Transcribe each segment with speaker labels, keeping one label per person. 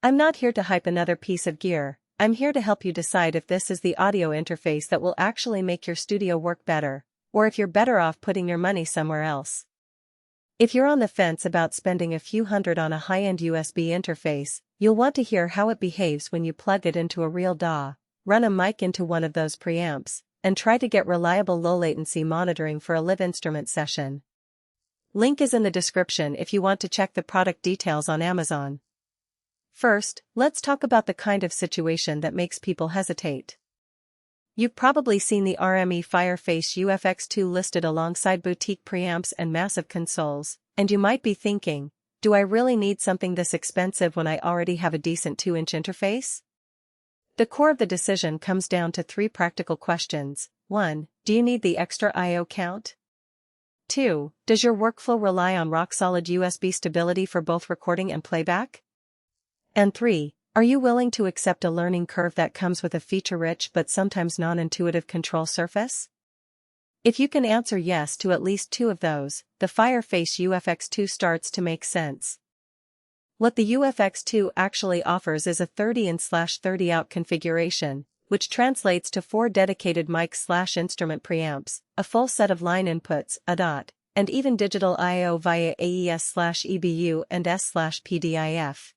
Speaker 1: I'm not here to hype another piece of gear, I'm here to help you decide if this is the audio interface that will actually make your studio work better, or if you're better off putting your money somewhere else. If you're on the fence about spending a few hundred on a high-end USB interface, you'll want to hear how it behaves when you plug it into a real DAW, run a mic into one of those preamps, and try to get reliable low-latency monitoring for a live instrument session. Link is in the description if you want to check the product details on Amazon. First, let's talk about the kind of situation that makes people hesitate. You've probably seen the RME Fireface UFX2 listed alongside boutique preamps and massive consoles, and you might be thinking, do I really need something this expensive when I already have a decent 2-inch interface? The core of the decision comes down to 3 practical questions. 1. Do you need the extra I/O count? 2. Does your workflow rely on rock-solid USB stability for both recording and playback? And 3. Are you willing to accept a learning curve that comes with a feature-rich but sometimes non-intuitive control surface? If you can answer yes to at least 2 of those, the Fireface UFX2 starts to make sense. What the UFX2 actually offers is a 30-in/30 out configuration, which translates to 4 dedicated mic/instrument preamps, a full set of line inputs, a DOT, and even digital I/O via AES/EBU and S/PDIF.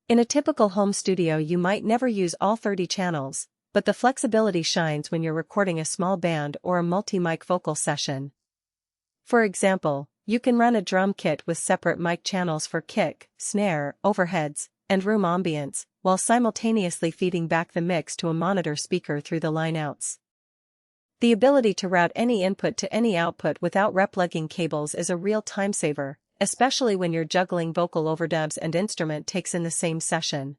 Speaker 1: In a typical home studio you might never use all 30 channels, but the flexibility shines when you're recording a small band or a multi-mic vocal session. For example, you can run a drum kit with separate mic channels for kick, snare, overheads, and room ambience, while simultaneously feeding back the mix to a monitor speaker through the line outs. The ability to route any input to any output without replugging cables is a real time saver, especially when you're juggling vocal overdubs and instrument takes in the same session.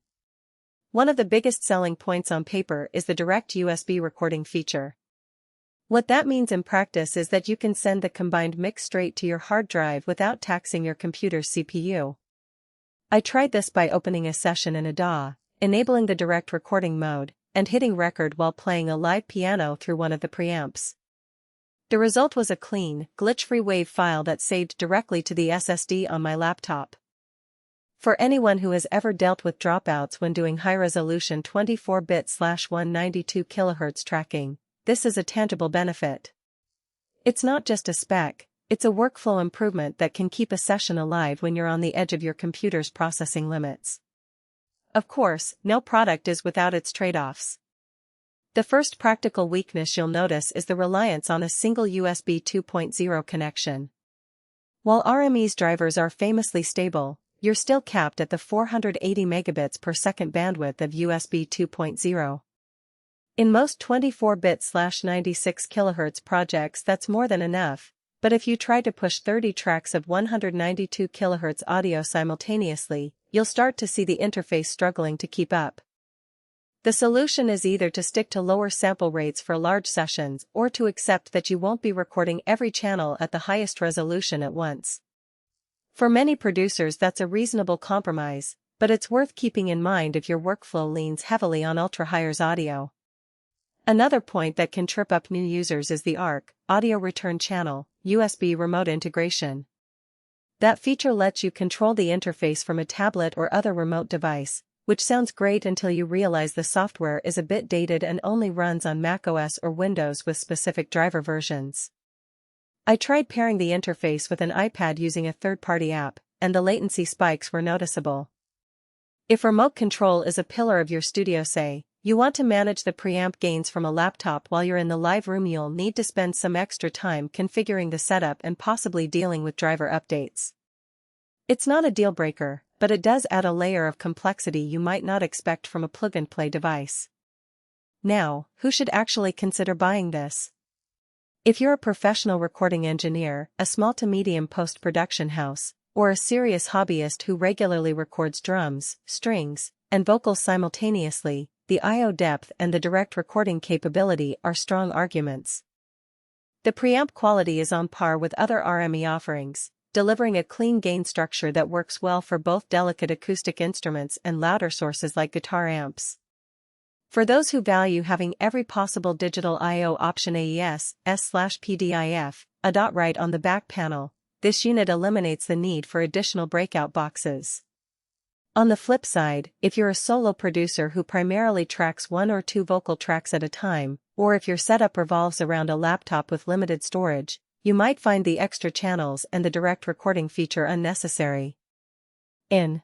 Speaker 1: One of the biggest selling points on paper is the direct USB recording feature. What that means in practice is that you can send the combined mix straight to your hard drive without taxing your computer's CPU. I tried this by opening a session in a DAW, enabling the direct recording mode, and hitting record while playing a live piano through one of the preamps. The result was a clean, glitch-free WAV file that saved directly to the SSD on my laptop. For anyone who has ever dealt with dropouts when doing high-resolution 24-bit/192 kHz tracking, this is a tangible benefit. It's not just a spec, it's a workflow improvement that can keep a session alive when you're on the edge of your computer's processing limits. Of course, no product is without its trade-offs. The first practical weakness you'll notice is the reliance on a single USB 2.0 connection. While RME's drivers are famously stable, you're still capped at the 480 megabits per second bandwidth of USB 2.0. In most 24-bit/96 kHz projects that's more than enough, but if you try to push 30 tracks of 192 kHz audio simultaneously, you'll start to see the interface struggling to keep up. The solution is either to stick to lower sample rates for large sessions or to accept that you won't be recording every channel at the highest resolution at once. For many producers that's a reasonable compromise, but it's worth keeping in mind if your workflow leans heavily on ultra-high-res audio. Another point that can trip up new users is the ARC, Audio Return Channel, USB remote integration. That feature lets you control the interface from a tablet or other remote device, which sounds great until you realize the software is a bit dated and only runs on macOS or Windows with specific driver versions. I tried pairing the interface with an iPad using a third-party app, and the latency spikes were noticeable. If remote control is a pillar of your studio, say, you want to manage the preamp gains from a laptop while you're in the live room, you'll need to spend some extra time configuring the setup and possibly dealing with driver updates. It's not a deal breaker, but it does add a layer of complexity you might not expect from a plug-and-play device. Now, who should actually consider buying this? If you're a professional recording engineer, a small to medium post-production house, or a serious hobbyist who regularly records drums, strings, and vocals simultaneously, the I/O depth and the direct recording capability are strong arguments. The preamp quality is on par with other RME offerings, delivering a clean gain structure that works well for both delicate acoustic instruments and louder sources like guitar amps. For those who value having every possible digital I/O option, AES, S/PDIF, a dot right on the back panel, this unit eliminates the need for additional breakout boxes. On the flip side, if you're a solo producer who primarily tracks 1 or 2 vocal tracks at a time, or if your setup revolves around a laptop with limited storage, you might find the extra channels and the direct recording feature unnecessary. In